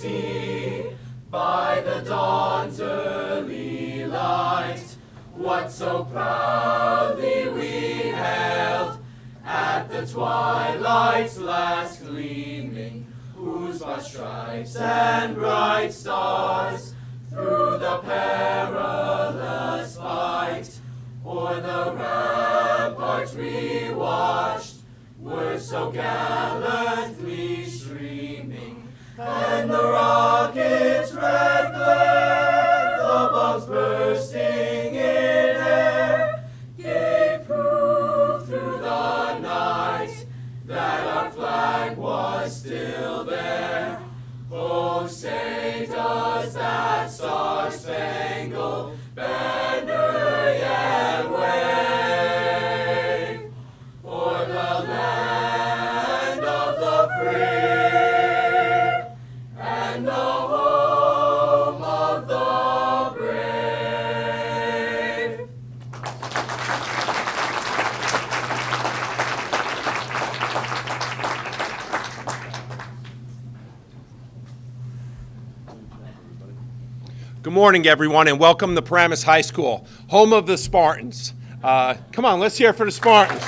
see by the dawn's early light what so proudly we hailed at the twilight's last gleaming, whose broad stripes and bright stars through the perilous fight o'er the ramparts we watched were so gallantly streaming, and the rocket's red glare, the bombs bursting in air, gave proof through the night that our flag was still there. Oh, say does that star-spangled banner yet wave o'er the land of the free and the home of the brave. Good morning, everyone, and welcome to Paramus High School, home of the Spartans. Come on, let's hear it for the Spartans.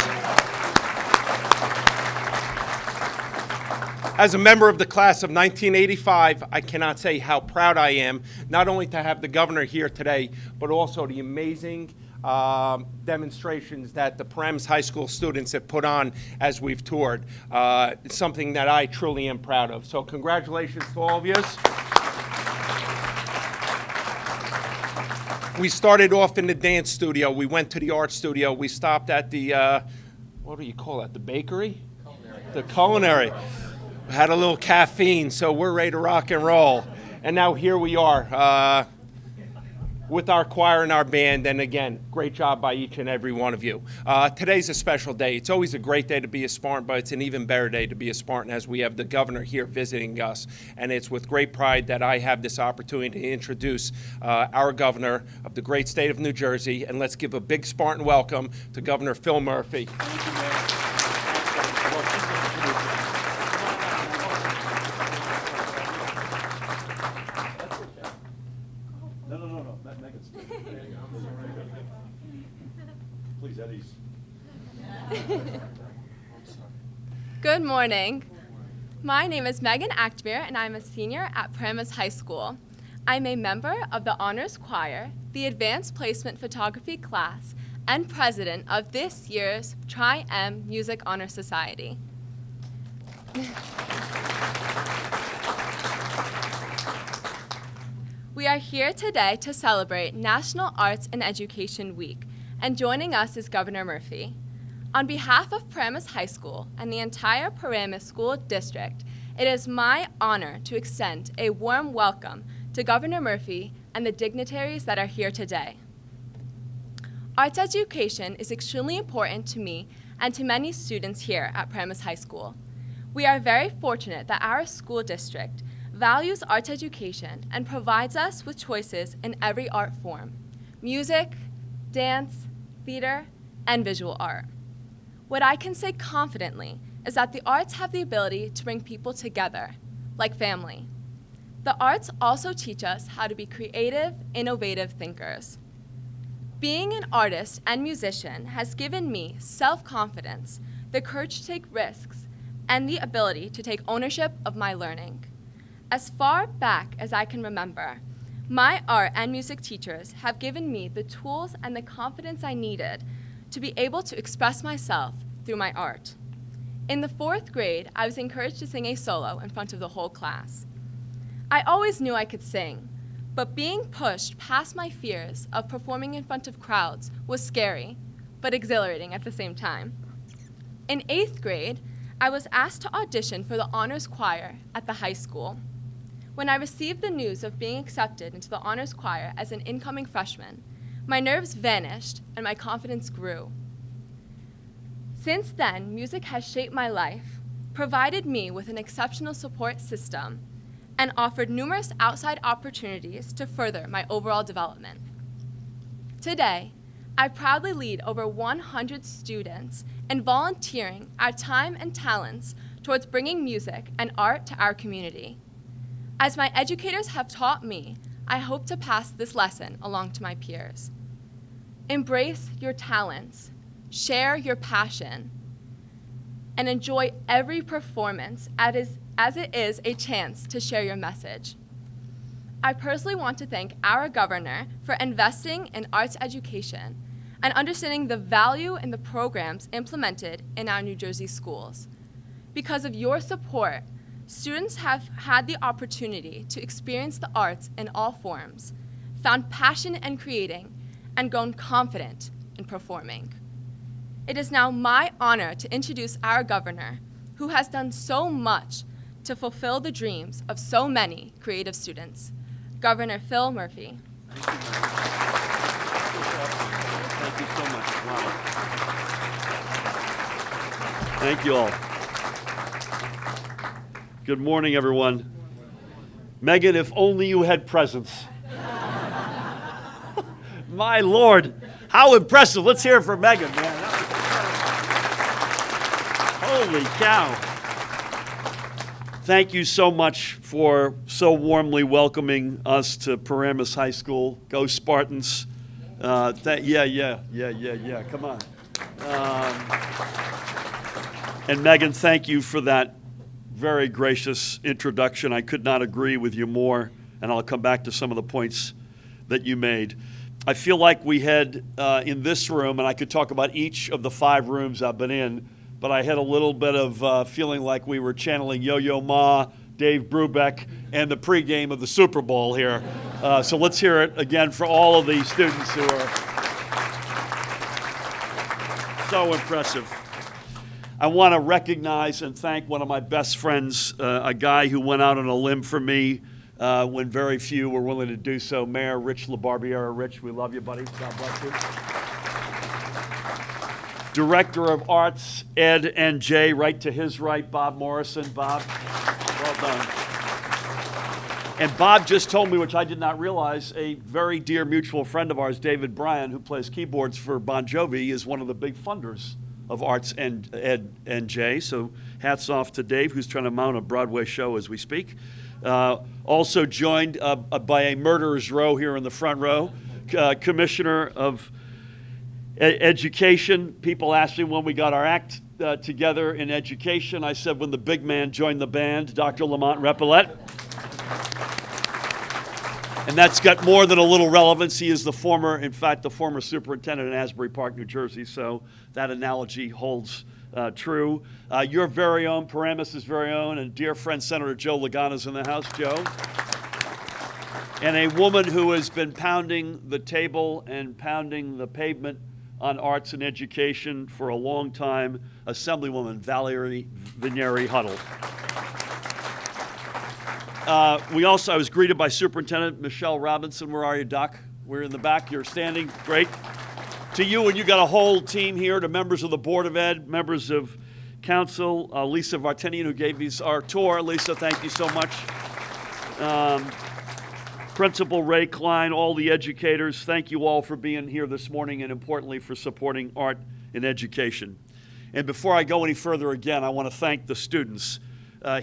As a member of the class of 1985, I cannot say how proud I am, not only to have the governor here today, but also the amazing demonstrations that the Paramus High School students have put on as we've toured. It's something that I truly am proud of. So congratulations to all of you. We started off in the dance studio. We went to the art studio. We stopped at the, what do you call that, the bakery? The culinary. Had a little caffeine, so we're ready to rock and roll. And now here we are with our choir and our band. And again, great job by each and every one of you. Today's a special day. It's always a great day to be a Spartan, but it's an even better day to be a Spartan as we have the governor here visiting us. And it's with great pride that I have this opportunity to introduce our governor of the great state of New Jersey. And let's give a big Spartan welcome to Governor Phil Murphy. Thank you, Mayor. No. Megan's good. There you go. Please, Eddie's. Good morning. My name is Megan Actbeer, and I'm a senior at Paramus High School. I'm a member of the Honors Choir, the Advanced Placement Photography class, and president of this year's Tri-M Music Honor Society. We are here today to celebrate National Arts and Education Week, and joining us is Governor Murphy. On behalf of Paramus High School and the entire Paramus School District, it is my honor to extend a warm welcome to Governor Murphy and the dignitaries that are here today. Arts education is extremely important to me and to many students here at Paramus High School. We are very fortunate that our school district values arts education and provides us with choices in every art form: music, dance, theater, and visual art. What I can say confidently is that the arts have the ability to bring people together, like family. The arts also teach us how to be creative, innovative thinkers. Being an artist and musician has given me self-confidence, the courage to take risks, and the ability to take ownership of my learning. As far back as I can remember, my art and music teachers have given me the tools and the confidence I needed to be able to express myself through my art. In the 4th grade, I was encouraged to sing a solo in front of the whole class. I always knew I could sing, but being pushed past my fears of performing in front of crowds was scary, but exhilarating at the same time. In 8th grade, I was asked to audition for the honors choir at the high school. When I received the news of being accepted into the honors choir as an incoming freshman, my nerves vanished and my confidence grew. Since then, music has shaped my life, provided me with an exceptional support system, and offered numerous outside opportunities to further my overall development. Today, I proudly lead over 100 students in volunteering our time and talents towards bringing music and art to our community. As my educators have taught me, I hope to pass this lesson along to my peers. Embrace your talents, share your passion, and enjoy every performance as it is a chance to share your message. I personally want to thank our governor for investing in arts education and understanding the value in the programs implemented in our New Jersey schools. Because of your support, students have had the opportunity to experience the arts in all forms, found passion in creating, and grown confident in performing. It is now my honor to introduce our governor, who has done so much to fulfill the dreams of so many creative students. Governor Phil Murphy. Thank you so much. Wow. Thank you all. Good morning, everyone. Megan, if only you had presence. My Lord, how impressive. Let's hear it for Megan, man. Holy cow. Thank you so much for so warmly welcoming us to Paramus High School. Go Spartans. Yeah. Come on. And Megan, thank you for that very gracious introduction. I could not agree with you more, and I'll come back to some of the points that you made. I feel like we had in this room, and I could talk about each of the 5 rooms I've been in, but I had a little bit of feeling like we were channeling Yo-Yo Ma, Dave Brubeck, and the pregame of the Super Bowl here. So let's hear it again for all of these students who are so impressive. I want to recognize and thank one of my best friends, a guy who went out on a limb for me when very few were willing to do so, Mayor Rich LaBarbiera. Rich, we love you, buddy. God bless you. Director of Arts, Ed and Jay, right to his right, Bob Morrison. Bob, well done. And Bob just told me, which I did not realize, a very dear mutual friend of ours, David Bryan, who plays keyboards for Bon Jovi, is one of the big funders of Arts and Ed and Jay. So hats off to Dave, who's trying to mount a Broadway show as we speak. Also joined by a murderer's row here in the front row, Commissioner of Education. People asked me when we got our act together in education. I said when the big man joined the band, Dr. Lamont Repillette. And that's got more than a little relevance. He is the former superintendent in Asbury Park, New Jersey. So that analogy holds true. Your very own, Paramus' very own, and dear friend Senator Joe Logano's in the house. Joe. And a woman who has been pounding the table and pounding the pavement on arts and education for a long time, Assemblywoman Valerie Vinieri Huddle. I was greeted by Superintendent Michelle Robinson. Where are you, Doc? We're in the back. You're standing. Great. To you, and you got a whole team here, to members of the Board of Ed, members of Council, Lisa Vartinian, who gave us our tour. Lisa, thank you so much. Principal Ray Klein, all the educators, thank you all for being here this morning and importantly for supporting art in education. And before I go any further again, I want to thank the students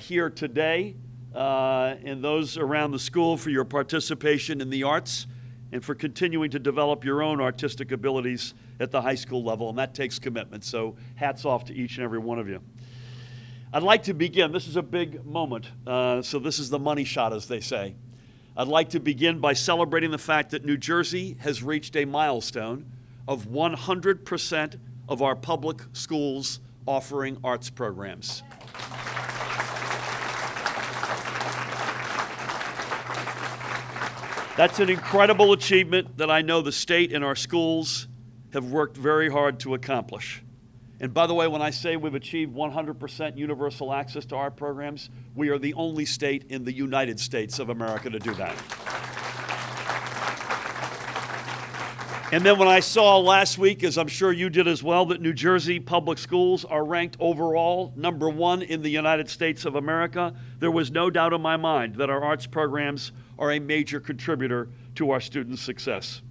here today and those around the school for your participation in the arts and for continuing to develop your own artistic abilities at the high school level, and that takes commitment. So hats off to each and every one of you. I'd like to begin. This is a big moment, so this is the money shot, as they say. I'd like to begin by celebrating the fact that New Jersey has reached a milestone of 100% of our public schools offering arts programs. That's an incredible achievement that I know the state and our schools have worked very hard to accomplish. And by the way, when I say we've achieved 100% universal access to art programs, we are the only state in the United States of America to do that. And then when I saw last week, as I'm sure you did as well, that New Jersey public schools are ranked overall #1 in the United States of America, there was no doubt in my mind that our arts programs are a major contributor to our students' success.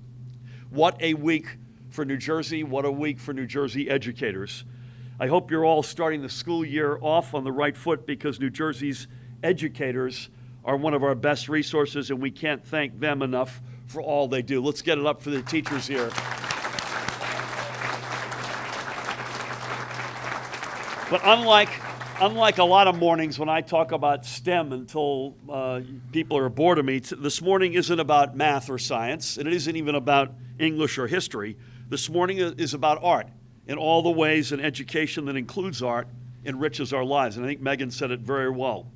What a week for New Jersey, what a week for New Jersey educators. I hope you're all starting the school year off on the right foot because New Jersey's educators are one of our best resources, and we can't thank them enough for all they do. Let's get it up for the teachers here. But unlike a lot of mornings when I talk about STEM until people are bored of me, this morning isn't about math or science, and it isn't even about English or history. This morning is about art in all the ways an education that includes art enriches our lives. And I think Megan said it very well.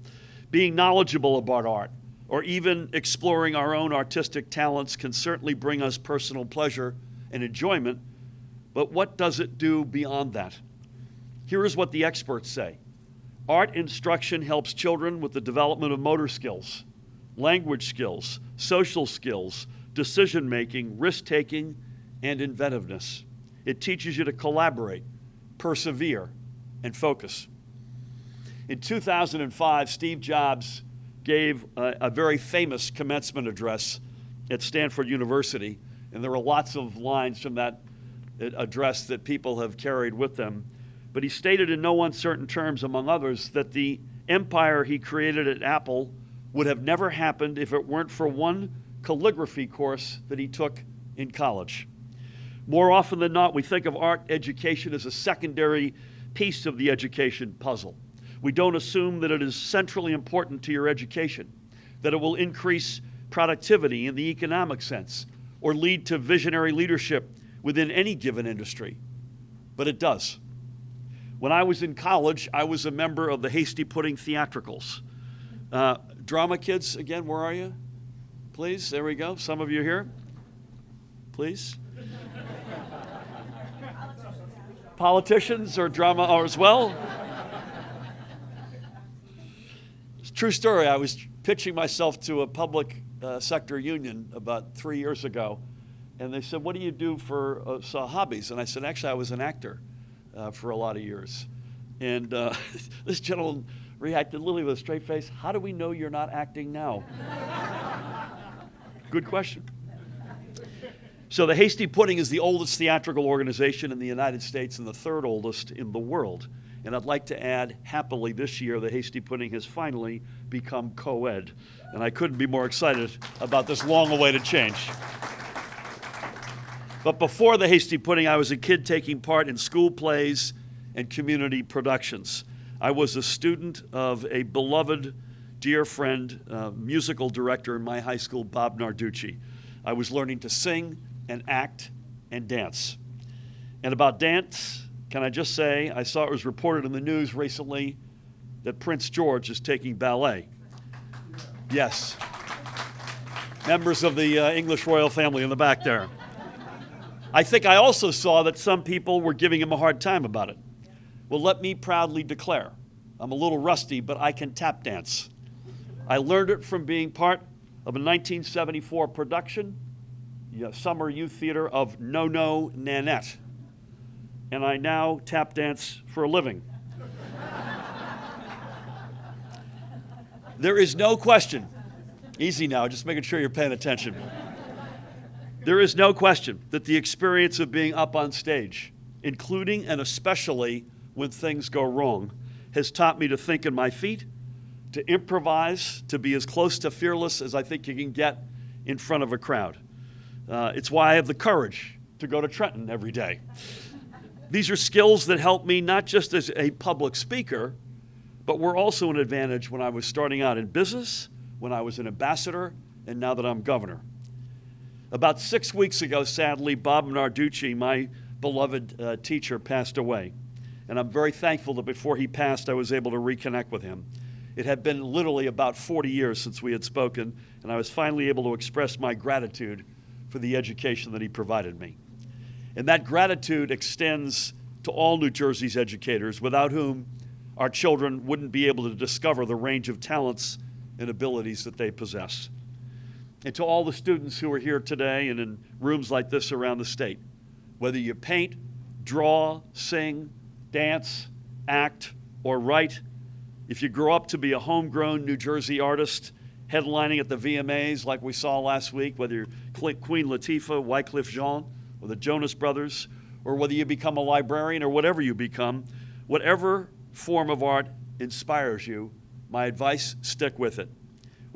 Being knowledgeable about art or even exploring our own artistic talents can certainly bring us personal pleasure and enjoyment, but what does it do beyond that? Here is what the experts say. Art instruction helps children with the development of motor skills, language skills, social skills, decision-making, risk-taking, and inventiveness. It teaches you to collaborate, persevere, and focus. In 2005, Steve Jobs gave a very famous commencement address at Stanford University, and there are lots of lines from that address that people have carried with them. But he stated in no uncertain terms, among others, that the empire he created at Apple would have never happened if it weren't for one calligraphy course that he took in college. More often than not, we think of art education as a secondary piece of the education puzzle. We don't assume that it is centrally important to your education, that it will increase productivity in the economic sense, or lead to visionary leadership within any given industry. But it does. When I was in college, I was a member of the Hasty Pudding Theatricals. Drama kids, again, where are you? Please, there we go. Some of you here. Please. Politicians or drama or as well. It's a true story. I was pitching myself to a public sector union about 3 years ago, and they said, "What do you do for hobbies?" And I said, "Actually, I was an actor for a lot of years." And this gentleman reacted literally with a straight face. "How do we know you're not acting now?" Good question. So the Hasty Pudding is the oldest theatrical organization in the United States and the third oldest in the world. And I'd like to add, happily this year, the Hasty Pudding has finally become co-ed. And I couldn't be more excited about this long-awaited change. But before the Hasty Pudding, I was a kid taking part in school plays and community productions. I was a student of a beloved, dear friend, musical director in my high school, Bob Narducci. I was learning to sing and act and dance. And about dance, can I just say, I saw it was reported in the news recently that Prince George is taking ballet. Yes. Members of the English royal family in the back there. I think I also saw that some people were giving him a hard time about it. Well, let me proudly declare, I'm a little rusty, but I can tap dance. I learned it from being part of a 1974 production, summer youth theater of No No Nanette. And I now tap dance for a living. There is no question, easy now, just making sure you're paying attention. There is no question that the experience of being up on stage, including and especially when things go wrong, has taught me to think on my feet, to improvise, to be as close to fearless as I think you can get in front of a crowd. It's why I have the courage to go to Trenton every day. These are skills that help me not just as a public speaker, but were also an advantage when I was starting out in business, when I was an ambassador, and now that I'm governor. About 6 weeks ago, sadly, Bob Narducci, my beloved teacher, passed away. And I'm very thankful that before he passed, I was able to reconnect with him. It had been literally about 40 years since we had spoken, and I was finally able to express my gratitude for the education that he provided me. And that gratitude extends to all New Jersey's educators, without whom our children wouldn't be able to discover the range of talents and abilities that they possess. And to all the students who are here today and in rooms like this around the state, whether you paint, draw, sing, dance, act, or write, if you grow up to be a homegrown New Jersey artist headlining at the VMAs like we saw last week, whether you're Queen Latifah, Wycliffe Jean, or the Jonas Brothers, or whether you become a librarian or whatever you become, whatever form of art inspires you, my advice, stick with it.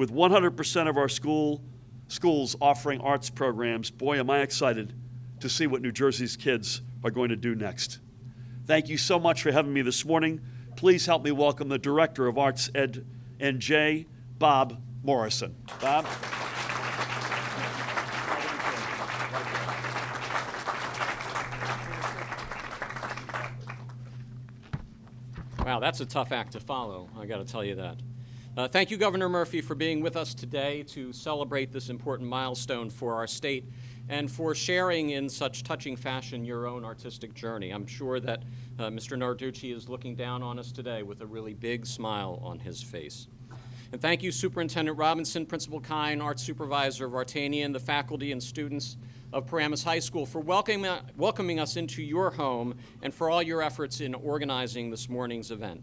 With 100% of our schools offering arts programs, boy, am I excited to see what New Jersey's kids are going to do next. Thank you so much for having me this morning. Please help me welcome the Director of Arts Ed and J, Bob Morrison. Bob? Wow, that's a tough act to follow, I got to tell you that. Thank you, Governor Murphy, for being with us today to celebrate this important milestone for our state and for sharing in such touching fashion your own artistic journey. I'm sure that Mr. Narducci is looking down on us today with a really big smile on his face. And thank you, Superintendent Robinson, Principal Kine, Art Supervisor Vartanian, the faculty and students of Paramus High School for welcoming us into your home and for all your efforts in organizing this morning's event.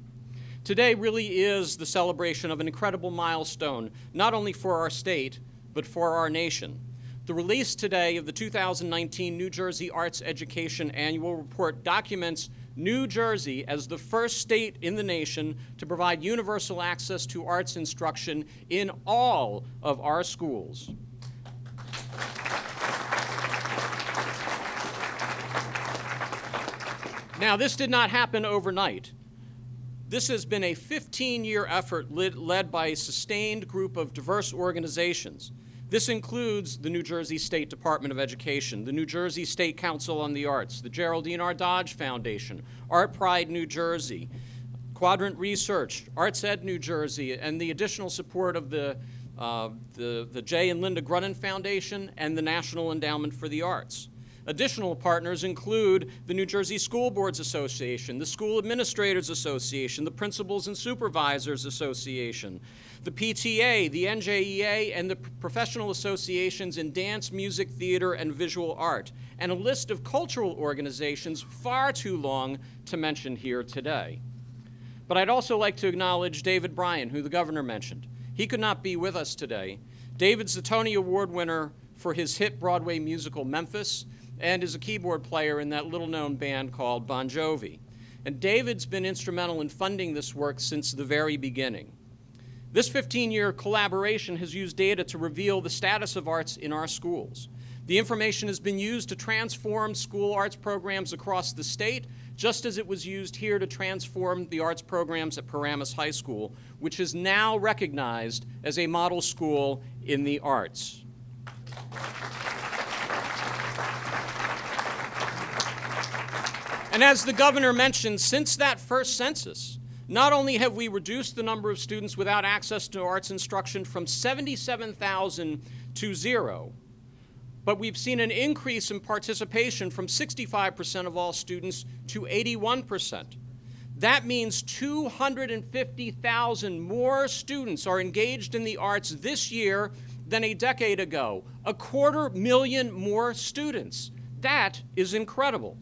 Today really is the celebration of an incredible milestone, not only for our state, but for our nation. The release today of the 2019 New Jersey Arts Education Annual Report documents New Jersey as the first state in the nation to provide universal access to arts instruction in all of our schools. Now, this did not happen overnight. This has been a 15-year effort led by a sustained group of diverse organizations. This includes the New Jersey State Department of Education, the New Jersey State Council on the Arts, the Geraldine R. Dodge Foundation, Art Pride New Jersey, Quadrant Research, Arts Ed New Jersey, and the additional support of the J. and Linda Grunin Foundation and the National Endowment for the Arts. Additional partners include the New Jersey School Boards Association, the School Administrators Association, the Principals and Supervisors Association, the PTA, the NJEA, and the professional associations in dance, music, theater, and visual art, and a list of cultural organizations far too long to mention here today. But I'd also like to acknowledge David Bryan, who the governor mentioned. He could not be with us today. David's the Tony Award winner for his hit Broadway musical Memphis, and is a keyboard player in that little-known band called Bon Jovi. And David's been instrumental in funding this work since the very beginning. This 15-year collaboration has used data to reveal the status of arts in our schools. The information has been used to transform school arts programs across the state, just as it was used here to transform the arts programs at Paramus High School, which is now recognized as a model school in the arts. And as the governor mentioned, since that first census, not only have we reduced the number of students without access to arts instruction from 77,000 to 0, but we've seen an increase in participation from 65% of all students to 81%. That means 250,000 more students are engaged in the arts this year than a decade ago. 250,000 more students. That is incredible.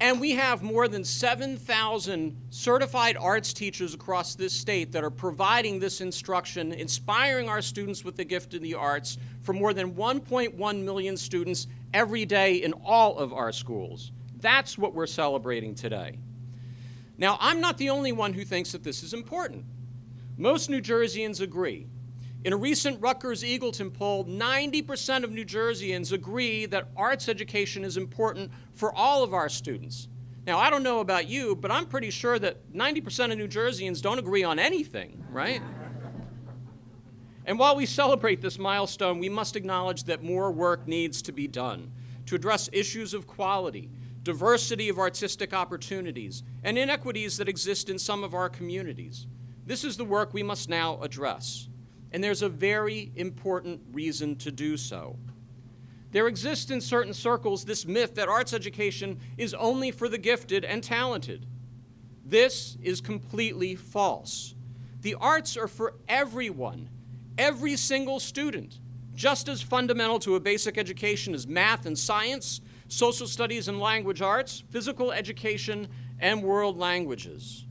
And we have more than 7,000 certified arts teachers across this state that are providing this instruction, inspiring our students with the gift of the arts for more than 1.1 million students every day in all of our schools. That's what we're celebrating today. Now, I'm not the only one who thinks that this is important. Most New Jerseyans agree. In a recent Rutgers-Eagleton poll, 90% of New Jerseyans agree that arts education is important for all of our students. Now, I don't know about you, but I'm pretty sure that 90% of New Jerseyans don't agree on anything, right? And while we celebrate this milestone, we must acknowledge that more work needs to be done to address issues of quality, diversity of artistic opportunities, and inequities that exist in some of our communities. This is the work we must now address. And there's a very important reason to do so. There exists in certain circles this myth that arts education is only for the gifted and talented. This is completely false. The arts are for everyone, every single student, just as fundamental to a basic education as math and science, social studies and language arts, physical education, and world languages.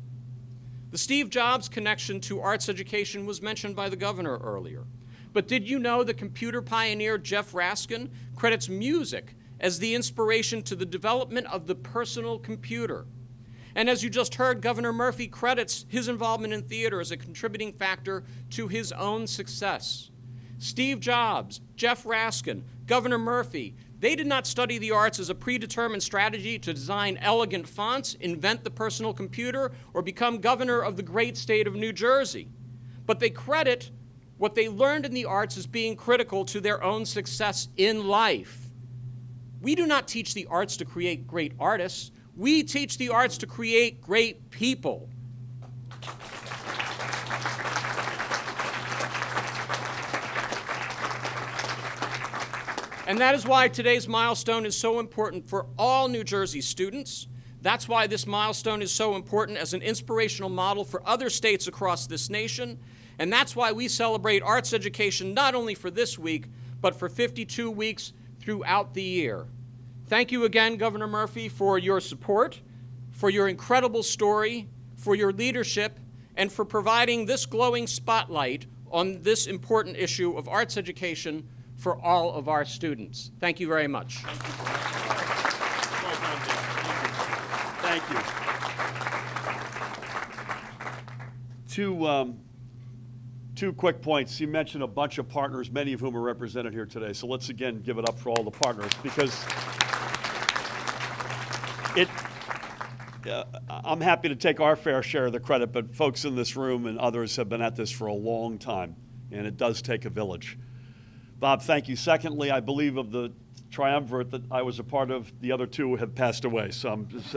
The Steve Jobs connection to arts education was mentioned by the governor earlier. But did you know that computer pioneer Jeff Raskin credits music as the inspiration to the development of the personal computer? And as you just heard, Governor Murphy credits his involvement in theater as a contributing factor to his own success. Steve Jobs, Jeff Raskin, Governor Murphy, they did not study the arts as a predetermined strategy to design elegant fonts, invent the personal computer, or become governor of the great state of New Jersey. But they credit what they learned in the arts as being critical to their own success in life. We do not teach the arts to create great artists. We teach the arts to create great people. And that is why today's milestone is so important for all New Jersey students. That's why this milestone is so important as an inspirational model for other states across this nation. And that's why we celebrate arts education not only for this week, but for 52 weeks throughout the year. Thank you again, Governor Murphy, for your support, for your incredible story, for your leadership, and for providing this glowing spotlight on this important issue of arts education for all of our students. Thank you very much. Thank you. Two quick points. You mentioned a bunch of partners, many of whom are represented here today. So let's again give it up for all the partners, because I'm happy to take our fair share of the credit, but folks in this room and others have been at this for a long time, and it does take a village. Bob, thank you. Secondly, I believe of the triumvirate that I was a part of, the other two have passed away. So I'm just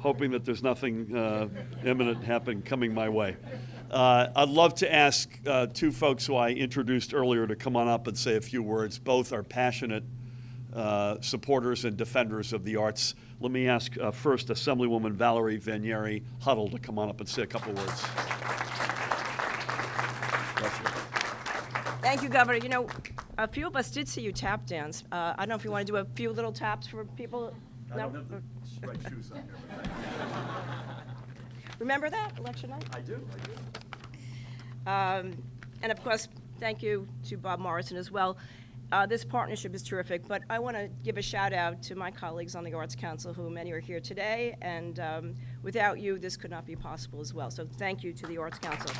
hoping that there's nothing imminent coming my way. I'd love to ask two folks who I introduced earlier to come on up and say a few words. Both are passionate supporters and defenders of the arts. Let me ask first Assemblywoman Valerie Vanieri Huddle to come on up and say a couple of words. Thank you, Governor. You know, a few of us did see you tap dance. I don't know if you want to do a few little taps for people. I don't have the right shoes on here. Remember that, election night? I do. And of course, thank you to Bob Morrison as well. This partnership is terrific, but I want to give a shout out to my colleagues on the Arts Council, who many are here today, and without you, this could not be possible as well. So thank you to the Arts Council.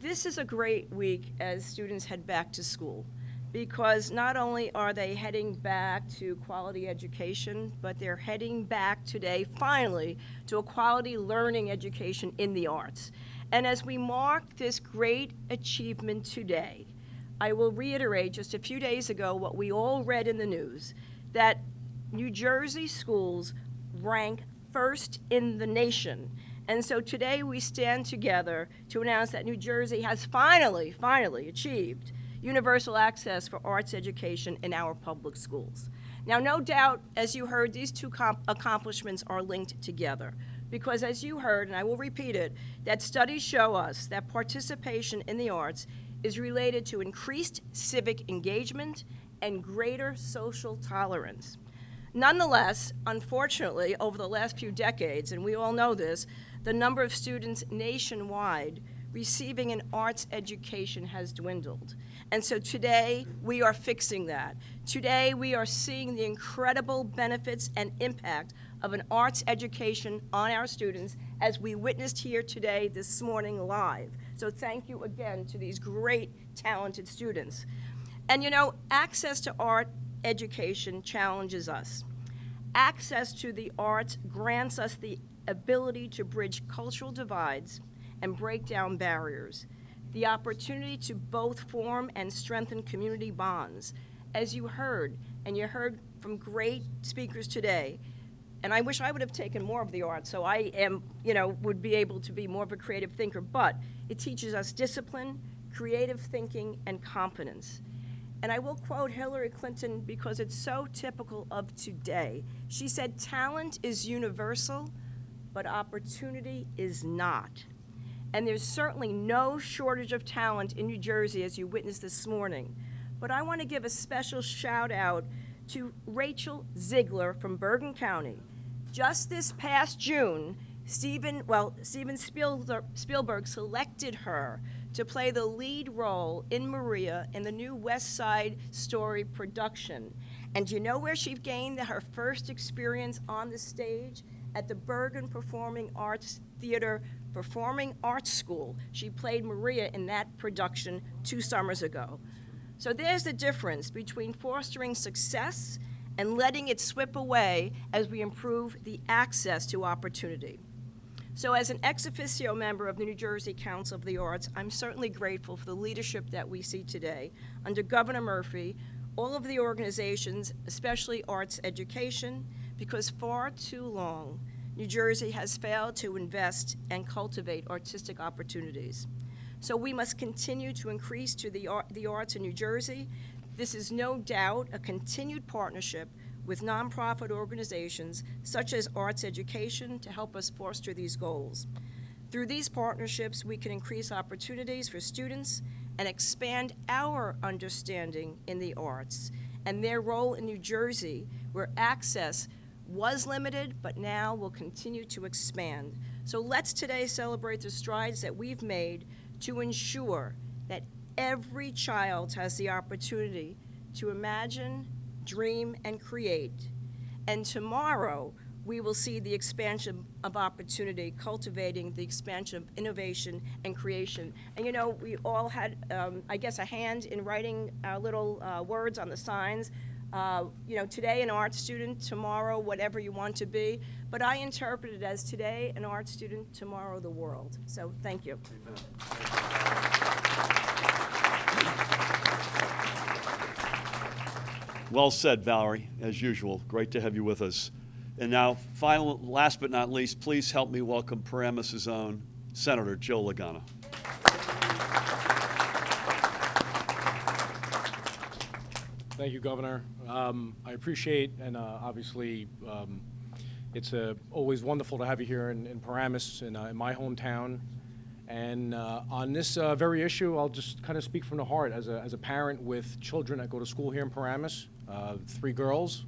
This is a great week as students head back to school, because not only are they heading back to quality education, but they're heading back today, finally, to a quality learning education in the arts. And as we mark this great achievement today, I will reiterate just a few days ago what we all read in the news, that New Jersey schools rank first in the nation. And so today we stand together to announce that New Jersey has finally achieved universal access for arts education in our public schools. Now, no doubt, as you heard, these two accomplishments are linked together, because as you heard, and I will repeat it, that studies show us that participation in the arts is related to increased civic engagement and greater social tolerance. Nonetheless, unfortunately, over the last few decades, and we all know this, the number of students nationwide receiving an arts education has dwindled. And so today, we are fixing that. Today, we are seeing the incredible benefits and impact of an arts education on our students, as we witnessed here today, this morning, live. So thank you again to these great, talented students. And you know, access to art education challenges us. Access to the arts grants us the ability to bridge cultural divides and break down barriers, the opportunity to both form and strengthen community bonds. As you heard, and you heard from great speakers today, and I wish I would have taken more of the arts, so I am, would be able to be more of a creative thinker, but it teaches us discipline, creative thinking, and confidence. And I will quote Hillary Clinton because it's so typical of today. She said, "Talent is universal, but opportunity is not." And there's certainly no shortage of talent in New Jersey, as you witnessed this morning. But I want to give a special shout out to Rachel Ziegler from Bergen County. Just this past June, Steven Spielberg selected her to play the lead role in Maria in the new West Side Story production. And do you know where she gained her first experience on the stage? At the Bergen Performing Arts Theater Performing Arts School. She played Maria in that production 2 summers ago. So there's the difference between fostering success and letting it slip away as we improve the access to opportunity. So as an ex officio member of the New Jersey Council of the Arts, I'm certainly grateful for the leadership that we see today. Under Governor Murphy, all of the organizations, especially arts education, because far too long, New Jersey has failed to invest and cultivate artistic opportunities. So we must continue to increase to the arts in New Jersey. This is no doubt a continued partnership with nonprofit organizations such as Arts Education to help us foster these goals. Through these partnerships, we can increase opportunities for students and expand our understanding in the arts and their role in New Jersey, where access was limited, but now will continue to expand. So let's today celebrate the strides that we've made to ensure that every child has the opportunity to imagine, dream, and create. And tomorrow, we will see the expansion of opportunity, cultivating the expansion of innovation and creation. And you know, we all had, I guess, a hand in writing our little words on the signs. You know, today an art student, tomorrow whatever you want to be. But I interpret it as today an art student, tomorrow the world. So thank you. Well said, Valerie, as usual. Great to have you with us. And now, last but not least, please help me welcome Paramus' own Senator Joe Lagana. Thank you, Governor. I appreciate, and obviously, it's always wonderful to have you here in Paramus, in my hometown. And on this very issue, I'll just kind of speak from the heart. As a parent with children that go to school here in Paramus, 3 girls.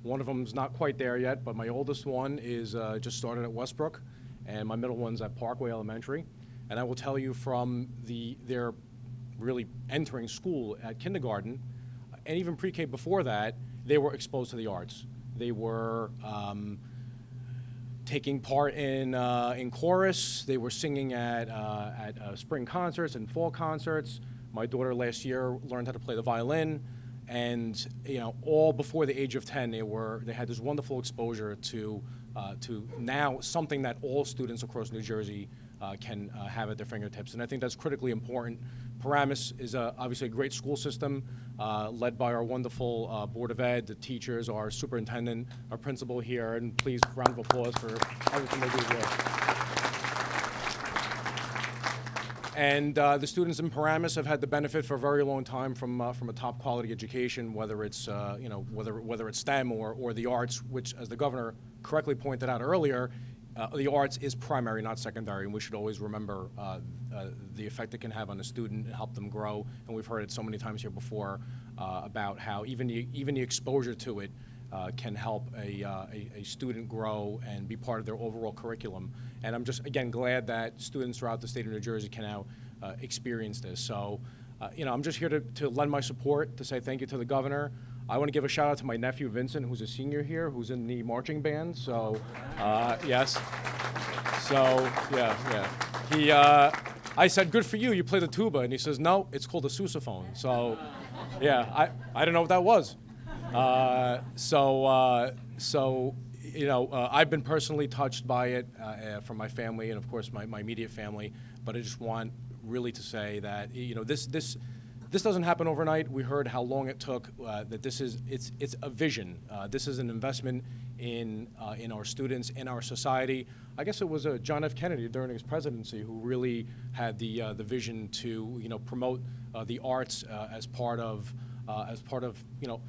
One of them's not quite there yet, but my oldest one is just started at Westbrook, and my middle one's at Parkway Elementary. And I will tell you from their really entering school at kindergarten, and even pre-K before that, they were exposed to the arts. They were taking part in chorus. They were singing at spring concerts and fall concerts. My daughter last year learned how to play the violin, and you know, all before the age of 10, they had this wonderful exposure to now something that all students across New Jersey can have at their fingertips, and I think that's critically important. Paramus is obviously a great school system led by our wonderful Board of Ed, the teachers, our superintendent, our principal here, and please, round of applause for everything they do here. And the students in Paramus have had the benefit for a very long time from a top quality education, whether it's you know, whether it's STEM or the arts, which, as the governor correctly pointed out earlier, the arts is primary, not secondary, and we should always remember the effect it can have on a student and help them grow. And we've heard it so many times here before about how even the exposure to it can help a student grow and be part of their overall curriculum. And I'm just, again, glad that students throughout the state of New Jersey can now experience this. So, you know, I'm just here to lend my support, to say thank you to the governor. I want to give a shout out to my nephew Vincent, who's a senior here, who's in the marching band. So, yes. So, yeah. He, I said, good for you, you play the tuba. And he says, no, it's called a sousaphone. So, yeah, I didn't know what that was. So, you know, I've been personally touched by it from my family and, of course, my immediate family. But I just want really to say that, you know, this doesn't happen overnight. We heard how long it took. That it's a vision. This is an investment in our students, in our society. I guess it was John F. Kennedy during his presidency who really had the vision to, you know, promote the arts as part of you know,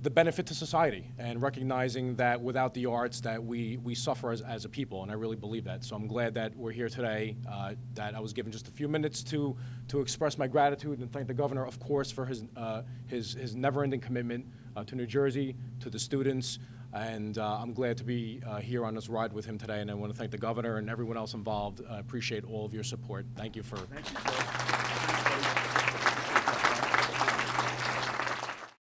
the benefit to society, and recognizing that without the arts that we suffer as a people, and I really believe that. So I'm glad that we're here today, that I was given just a few minutes to express my gratitude and thank the governor, of course, for his never-ending commitment to New Jersey, to the students, and I'm glad to be here on this ride with him today, and I want to thank the governor and everyone else involved. I appreciate all of your support. Thank you for... Thank you,